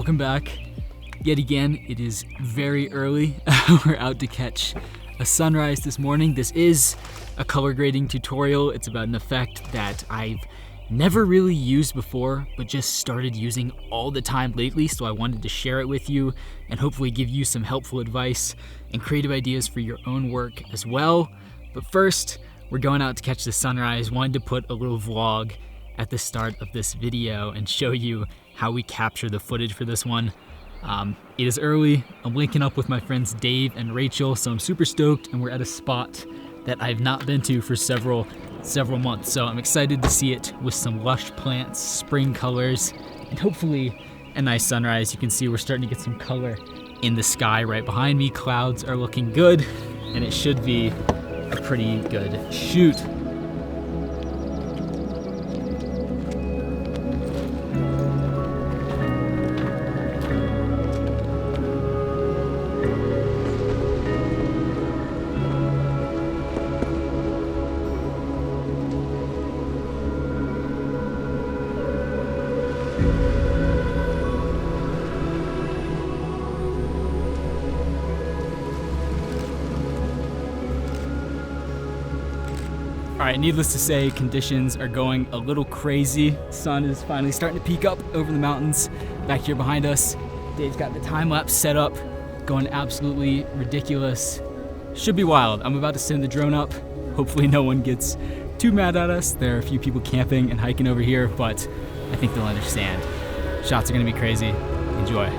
welcome back. Yet again, it is very early. We're out to catch a sunrise this morning. This is a color grading tutorial. It's about an effect that I've never really used before, but just started using all the time lately, so I wanted to share it with you and hopefully give you some helpful advice and creative ideas for your own work as well. But first, we're going out to catch the sunrise. Wanted to put a little vlog at the start of this video and show you how we capture the footage for this one. It is early. I'm linking up with my friends Dave and Rachel, so I'm super stoked, and we're at a spot that I've not been to for several months. So I'm excited to see it with some lush plants, spring colors, and hopefully a nice sunrise. You can see we're starting to get some color in the sky right behind me. Clouds are looking good, and it should be a pretty good shoot. All right, needless to say, conditions are going a little crazy. Sun is finally starting to peek up over the mountains back here behind us. Dave's got the time lapse set up, going absolutely ridiculous. Should be wild. I'm about to send the drone up. Hopefully no one gets too mad at us. There are a few people camping and hiking over here, but I think they'll understand. Shots are gonna be crazy. Enjoy.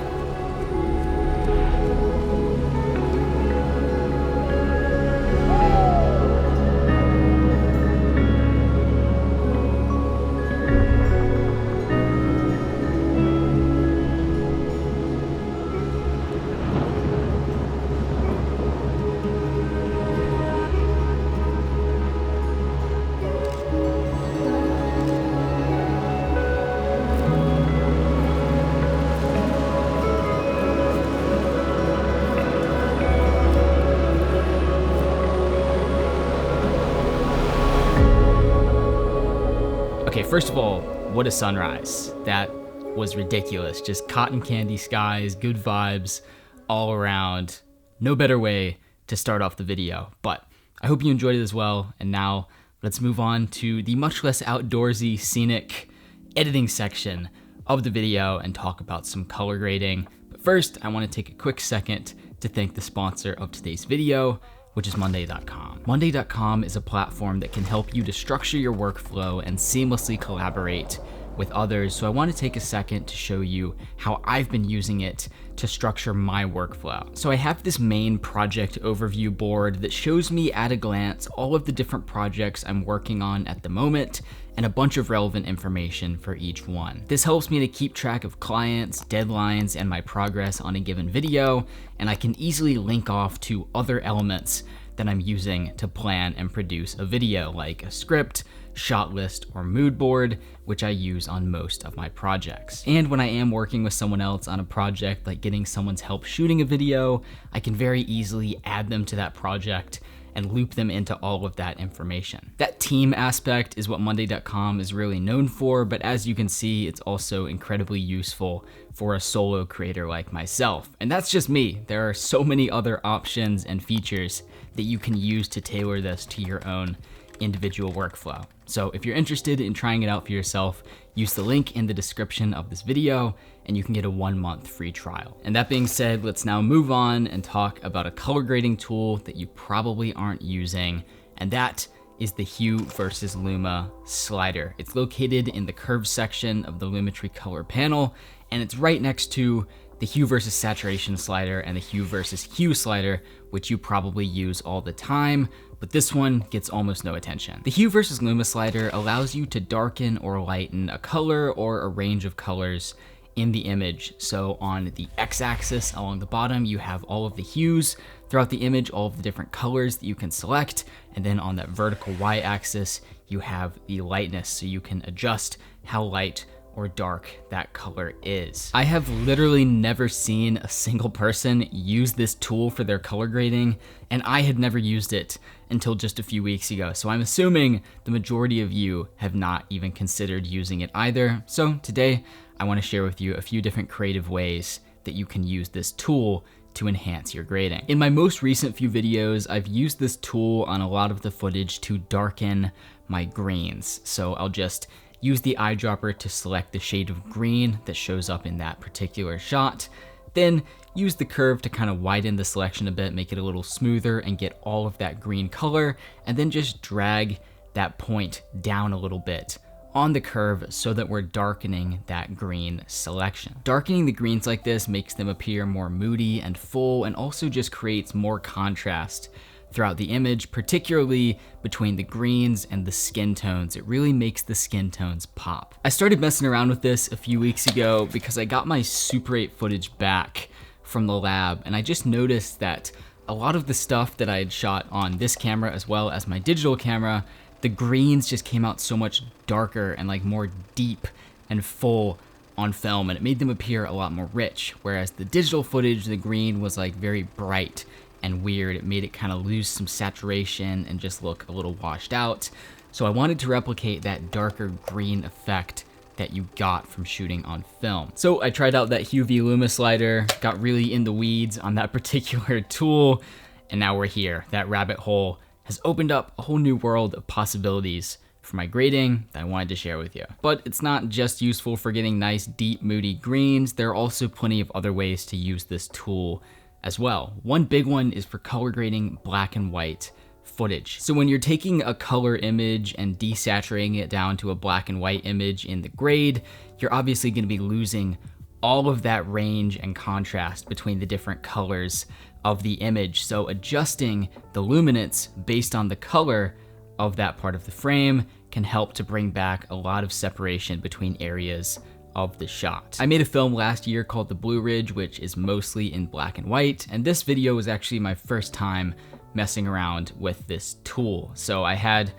Okay, first of all, what a sunrise. That was ridiculous. Just cotton candy skies, good vibes all around. No better way to start off the video, but I hope you enjoyed it as well. And now let's move on to the much less outdoorsy, scenic editing section of the video and talk about some color grading. But first, I want to take a quick second to thank the sponsor of today's video, which is Monday.com. Monday.com is a platform that can help you to structure your workflow and seamlessly collaborate with others. So I want to take a second to show you how I've been using it to structure my workflow. So I have this main project overview board that shows me at a glance all of the different projects I'm working on at the moment and a bunch of relevant information for each one. This helps me to keep track of clients, deadlines, and my progress on a given video, and I can easily link off to other elements that I'm using to plan and produce a video, like a script, shot list, or mood board, which I use on most of my projects. And when I am working with someone else on a project, like getting someone's help shooting a video, I can very easily add them to that project and loop them into all of that information. That team aspect is what Monday.com is really known for, but as you can see, it's also incredibly useful for a solo creator like myself. And that's just me. There are so many other options and features that you can use to tailor this to your own individual workflow. So if you're interested in trying it out for yourself, use the link in the description of this video and you can get a 1-month free trial. And that being said, let's now move on and talk about a color grading tool that you probably aren't using, and that is the Hue versus Luma slider. It's located in the curve section of the Lumetri color panel, and it's right next to the Hue versus Saturation slider and the Hue versus Hue slider, which you probably use all the time, but this one gets almost no attention. The Hue versus Luma slider allows you to darken or lighten a color or a range of colors in the image. So on the x-axis along the bottom, you have all of the hues throughout the image, all of the different colors that you can select, and then on that vertical y-axis, you have the lightness, so you can adjust how light or dark that color is. I have literally never seen a single person use this tool for their color grading, and I had never used it until just a few weeks ago. So I'm assuming the majority of you have not even considered using it either. So today, I want to share with you a few different creative ways that you can use this tool to enhance your grading. In my most recent few videos, I've used this tool on a lot of the footage to darken my greens. So I'll just use the eyedropper to select the shade of green that shows up in that particular shot, then use the curve to kind of widen the selection a bit, make it a little smoother and get all of that green color, and then just drag that point down a little bit on the curve so that we're darkening that green selection. Darkening the greens like this makes them appear more moody and full, and also just creates more contrast throughout the image, particularly between the greens and the skin tones. It really makes the skin tones pop. I started messing around with this a few weeks ago because I got my Super 8 footage back from the lab, and I just noticed that a lot of the stuff that I had shot on this camera as well as my digital camera, the greens just came out so much darker and like more deep and full on film, and it made them appear a lot more rich. Whereas the digital footage, the green was like very bright and weird. It made it kind of lose some saturation and just look a little washed out. So I wanted to replicate that darker green effect that you got from shooting on film. So I tried out that Hue V Luma slider, got really in the weeds on that particular tool, and now we're here. That rabbit hole has opened up a whole new world of possibilities for my grading that I wanted to share with you. But it's not just useful for getting nice, deep, moody greens. There are also plenty of other ways to use this tool as well. One big one is for color grading black and white footage. So when you're taking a color image and desaturating it down to a black and white image in the grade, you're obviously going to be losing all of that range and contrast between the different colors of the image. So adjusting the luminance based on the color of that part of the frame can help to bring back a lot of separation between areas of the shot. I made a film last year called The Blue Ridge, which is mostly in black and white, and this video was actually my first time messing around with this tool. So I had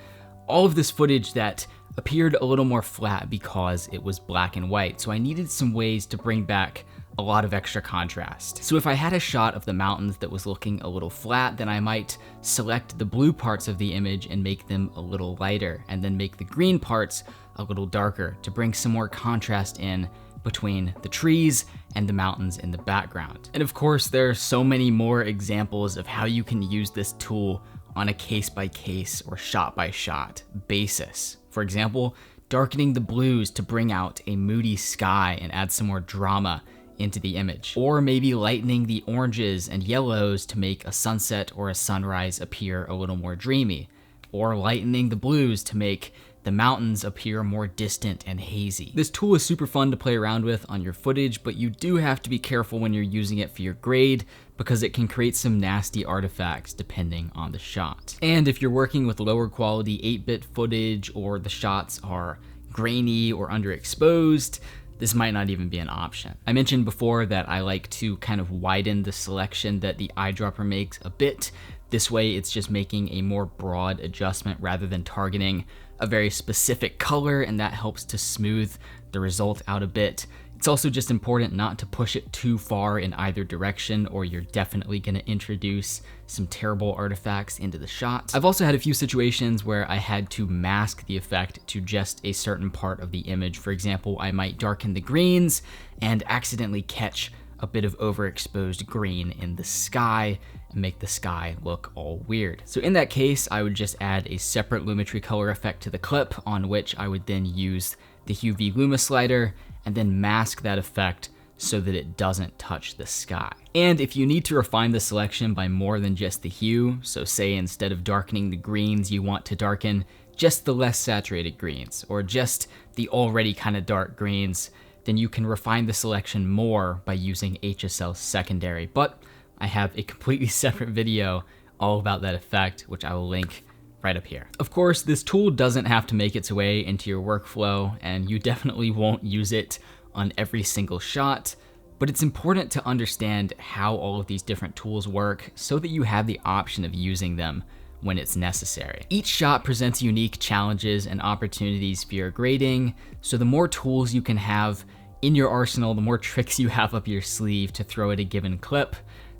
all of this footage that appeared a little more flat because it was black and white. So I needed some ways to bring back a lot of extra contrast. So if I had a shot of the mountains that was looking a little flat, then I might select the blue parts of the image and make them a little lighter, and then make the green parts a little darker to bring some more contrast in between the trees and the mountains in the background. And of course, there are so many more examples of how you can use this tool on a case-by-case or shot-by-shot basis. For example, darkening the blues to bring out a moody sky and add some more drama into the image. Or maybe lightening the oranges and yellows to make a sunset or a sunrise appear a little more dreamy. Or lightening the blues to make the mountains appear more distant and hazy. This tool is super fun to play around with on your footage, but you do have to be careful when you're using it for your grade because it can create some nasty artifacts depending on the shot. And if you're working with lower quality 8-bit footage, or the shots are grainy or underexposed, this might not even be an option. I mentioned before that I like to kind of widen the selection that the eyedropper makes a bit. This way it's just making a more broad adjustment rather than targeting a very specific color, and that helps to smooth the result out a bit. It's also just important not to push it too far in either direction, or you're definitely gonna introduce some terrible artifacts into the shot. I've also had a few situations where I had to mask the effect to just a certain part of the image. For example, I might darken the greens and accidentally catch a bit of overexposed green in the sky and make the sky look all weird. So in that case, I would just add a separate Lumetri color effect to the clip, on which I would then use the Hue V Luma slider and then mask that effect so that it doesn't touch the sky. And if you need to refine the selection by more than just the hue, so say instead of darkening the greens, you want to darken just the less saturated greens, or just the already kind of dark greens, then you can refine the selection more by using HSL secondary. But I have a completely separate video all about that effect, which I will link right up here. Of course, this tool doesn't have to make its way into your workflow, and you definitely won't use it on every single shot, but it's important to understand how all of these different tools work so that you have the option of using them when it's necessary. Each shot presents unique challenges and opportunities for your grading, so the more tools you can have in your arsenal, the more tricks you have up your sleeve to throw at a given clip,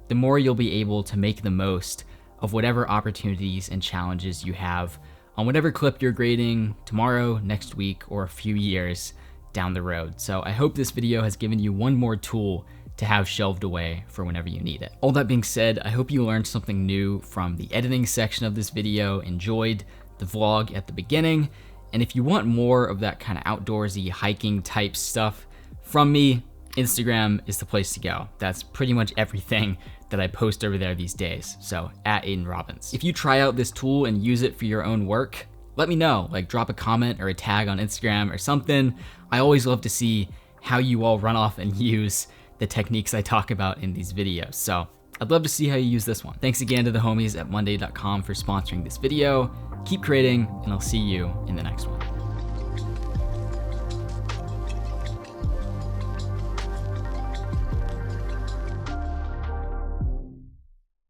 the more you'll be able to make the most of whatever opportunities and challenges you have on whatever clip you're grading tomorrow, next week, or a few years down the road. So I hope this video has given you one more tool to have shelved away for whenever you need it. All that being said, I hope you learned something new from the editing section of this video, enjoyed the vlog at the beginning, and if you want more of that kind of outdoorsy hiking type stuff from me, Instagram is the place to go. That's pretty much everything that I post over there these days. So at Aidin Robbins. If you try out this tool and use it for your own work, let me know, like drop a comment or a tag on Instagram or something. I always love to see how you all run off and use the techniques I talk about in these videos. So I'd love to see how you use this one. Thanks again to the homies at monday.com for sponsoring this video. Keep creating, and I'll see you in the next one.